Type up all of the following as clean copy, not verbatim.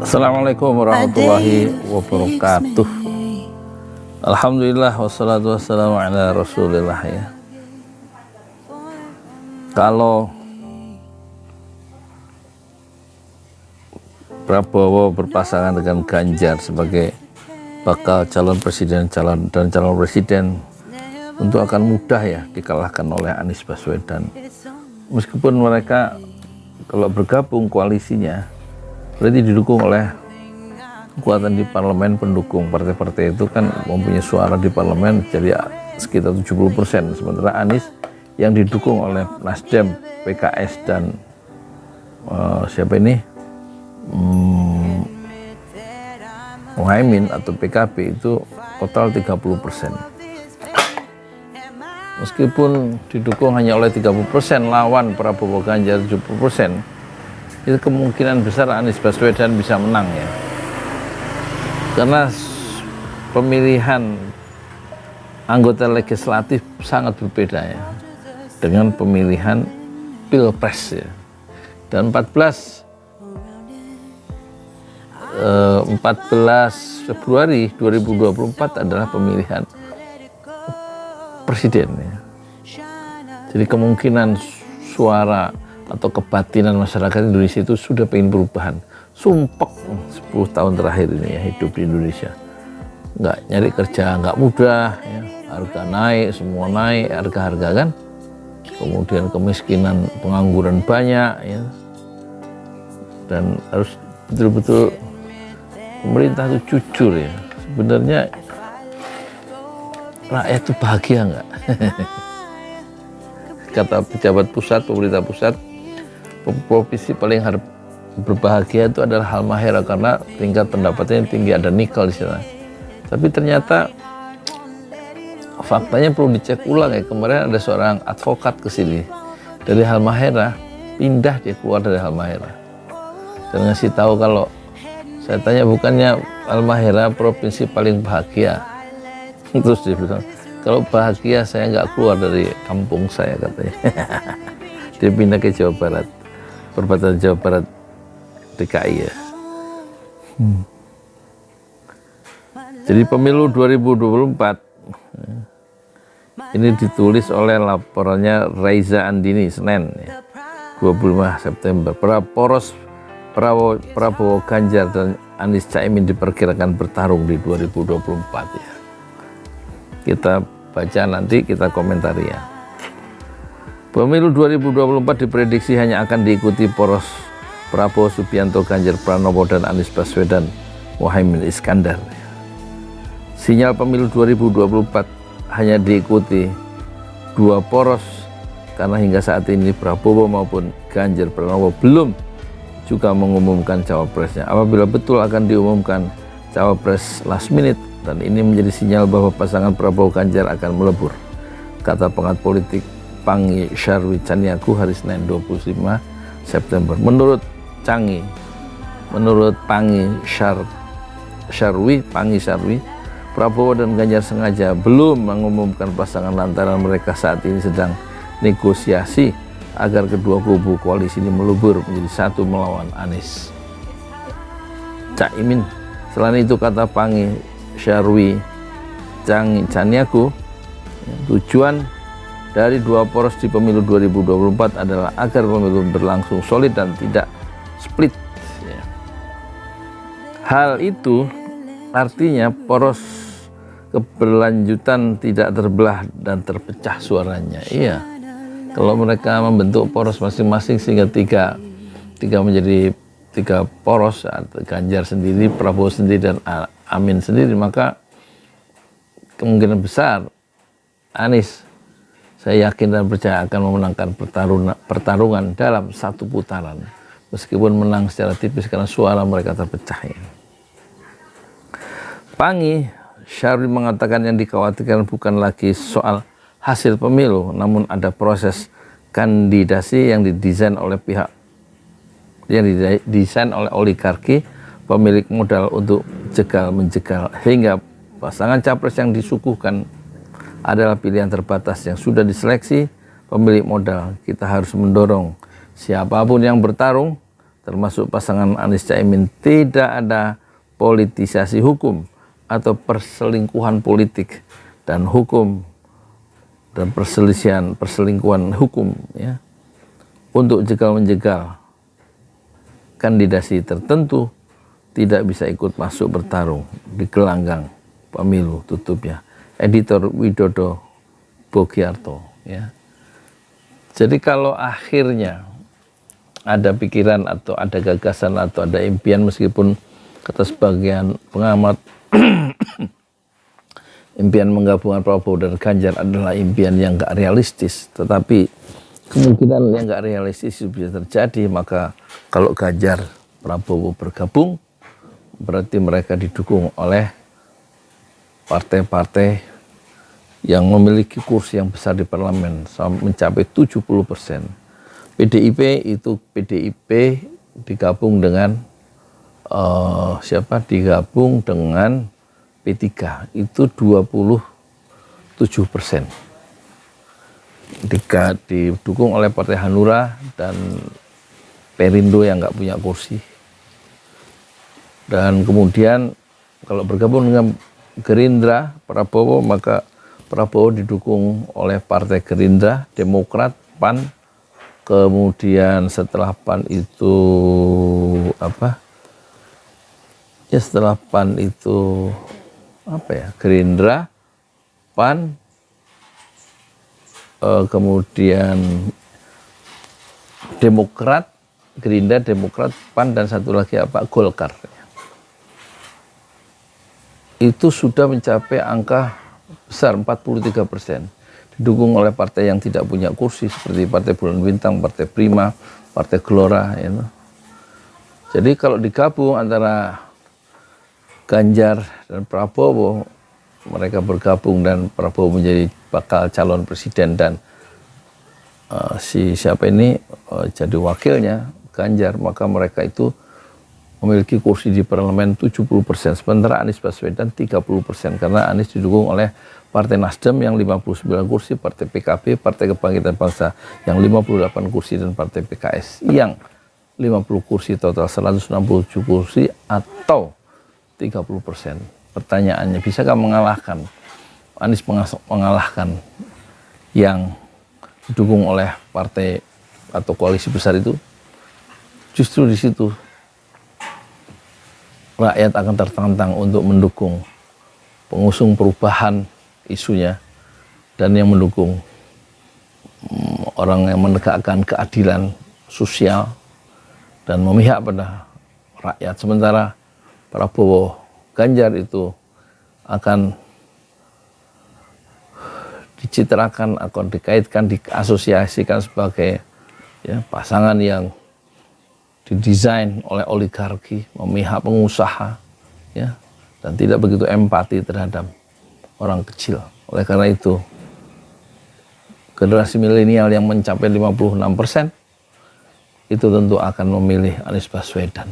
Assalamualaikum warahmatullahi wabarakatuh. Alhamdulillah wassalatu wassalamu ala rasulillah ya. Kalau Prabowo berpasangan dengan Ganjar sebagai bakal calon presiden dan calon presiden, tentu akan mudah ya dikalahkan oleh Anies Baswedan. Meskipun mereka kalau bergabung koalisinya berarti didukung oleh kekuatan di parlemen, pendukung partai-partai itu kan mempunyai suara di parlemen jadi sekitar 70%, sementara Anies yang didukung oleh Nasdem, PKS dan siapa ini Muhaimin atau PKB itu total 30%. Meskipun didukung hanya oleh 30%, lawan Prabowo Ganjar 70%, itu kemungkinan besar Anies Baswedan bisa menang ya. Karena pemilihan anggota legislatif sangat berbeda ya dengan pemilihan pilpres ya. Dan 14 Februari 2024 adalah pemilihan presiden ya. Jadi kemungkinan suara atau kebatinan masyarakat Indonesia itu sudah pengen perubahan. Sumpek 10 tahun terakhir ini ya hidup di Indonesia, nggak nyari kerja nggak mudah ya. Harga naik, semua naik harga-harga kan, kemudian kemiskinan, pengangguran banyak ya. Dan harus betul-betul pemerintah itu jujur ya, sebenarnya rakyat itu bahagia nggak? Kata pejabat pusat, pemerintah pusat, provinsi paling harus berbahagia itu adalah Halmahera karena tingkat pendapatannya tinggi, ada nikel di sana. Tapi ternyata faktanya perlu dicek ulang ya. Kemarin ada seorang advokat ke sini dari Halmahera, pindah dia keluar dari Halmahera dan ngasih tahu kalau saya tanya bukannya Halmahera provinsi paling bahagia. Terus dia bilang kalau bahagia saya nggak keluar dari kampung saya katanya. Dia pindah ke Jawa Barat, perbatasan Jawa Barat DKI ya. Jadi pemilu 2024 ini ditulis oleh laporannya Raiza Andini Senin ya, 25 September. Poros Prabowo Ganjar dan Anies Caimin diperkirakan bertarung di 2024 ya. Kita baca nanti, kita komentari ya. Pemilu 2024 diprediksi hanya akan diikuti poros Prabowo Subianto, Ganjar Pranowo dan Anies Baswedan, Muhaimin Iskandar. Sinyal pemilu 2024 hanya diikuti dua poros karena hingga saat ini Prabowo maupun Ganjar Pranowo belum juga mengumumkan cawapresnya. Apabila betul akan diumumkan cawapres last minute, dan ini menjadi sinyal bahwa pasangan Prabowo Ganjar akan melebur, kata pengamat politik Pangi Syarwi Caniaku hari Senin 25 September. Menurut Pangi Syarwi, Prabowo dan Ganjar sengaja belum mengumumkan pasangan lantaran mereka saat ini sedang negosiasi agar kedua kubu koalisi ini melebur menjadi satu melawan Anies Caimin. Selain itu, kata Pangi Syarwi Caniaku, tujuan dari dua poros di pemilu 2024 adalah agar pemilu berlangsung solid dan tidak split ya. Hal itu artinya poros keberlanjutan tidak terbelah dan terpecah suaranya. Iya, kalau mereka membentuk poros masing-masing sehingga tiga menjadi tiga poros, Ganjar sendiri, Prabowo sendiri dan Amin sendiri, maka kemungkinan besar Anies, saya yakin dan percaya akan memenangkan pertarungan dalam satu putaran, meskipun menang secara tipis karena suara mereka terpecah. Pangi Syarwi mengatakan yang dikhawatirkan bukan lagi soal hasil pemilu, namun ada proses kandidasi yang didesain oleh oligarki pemilik modal untuk jegal-menjegal, hingga pasangan capres yang disuguhkan adalah pilihan terbatas yang sudah diseleksi pemilik modal. Kita harus mendorong siapapun yang bertarung termasuk pasangan Anies Caimin, tidak ada politisasi hukum atau perselingkuhan politik dan hukum dan perselingkuhan hukum, ya, untuk jegal-menjegal kandidasi tertentu tidak bisa ikut masuk bertarung di gelanggang pemilu, tutupnya editor Widodo Bogiarto, ya. Jadi kalau akhirnya ada pikiran atau ada gagasan atau ada impian, meskipun kata sebagian pengamat impian menggabungkan Prabowo dan Ganjar adalah impian yang gak realistis, tetapi kemungkinan yang gak realistis itu bisa terjadi. Maka kalau Ganjar Prabowo bergabung, berarti mereka didukung oleh partai-partai yang memiliki kursi yang besar di parlemen mencapai 70%. PDIP digabung dengan digabung dengan P3 itu 27%. Didukung oleh Partai Hanura dan Perindo yang nggak punya kursi. Dan kemudian kalau bergabung dengan Gerindra Prabowo, maka Prabowo didukung oleh Partai Gerindra, Demokrat, PAN, kemudian setelah PAN itu setelah PAN itu Gerindra, PAN, kemudian Demokrat, Gerindra, Demokrat, PAN, dan satu lagi Golkar. Itu sudah mencapai angka besar 43%, didukung oleh partai yang tidak punya kursi seperti Partai Bulan Bintang, Partai Prima, Partai Gelora, ya. Jadi kalau digabung antara Ganjar dan Prabowo, mereka bergabung dan Prabowo menjadi bakal calon presiden dan jadi wakilnya Ganjar, maka mereka itu memiliki kursi di parlemen 70%, sementara Anies Baswedan 30%, karena Anies didukung oleh Partai Nasdem yang 59 kursi, Partai PKB, Partai Kebangkitan Bangsa yang 58 kursi, dan Partai PKS yang 50 kursi, total 167 kursi atau 30%. Pertanyaannya, bisakah Anies mengalahkan yang didukung oleh partai atau koalisi besar itu? Justru di situ rakyat akan tertantang untuk mendukung pengusung perubahan isunya, dan yang mendukung orang yang menegakkan keadilan sosial dan memihak pada rakyat. Sementara Prabowo Ganjar itu akan dicitrakan, akan dikaitkan, diasosiasikan sebagai pasangan yang didesain oleh oligarki, memihak pengusaha, dan tidak begitu empati terhadap orang kecil. Oleh karena itu, generasi milenial yang mencapai 56% itu tentu akan memilih Anies Baswedan.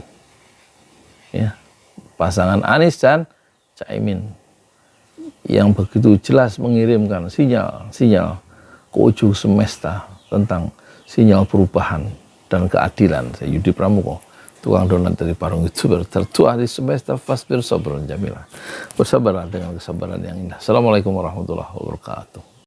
Pasangan Anies dan Caimin yang begitu jelas mengirimkan sinyal ke ujung semesta tentang sinyal perubahan dan keadilan. Saya Yudi Pramuko, tukang donat dari Parung YouTuber tertua di semesta, fasbir sabran jamila. Bersabarlah dengan kesabaran yang indah. Assalamualaikum warahmatullahi wabarakatuh.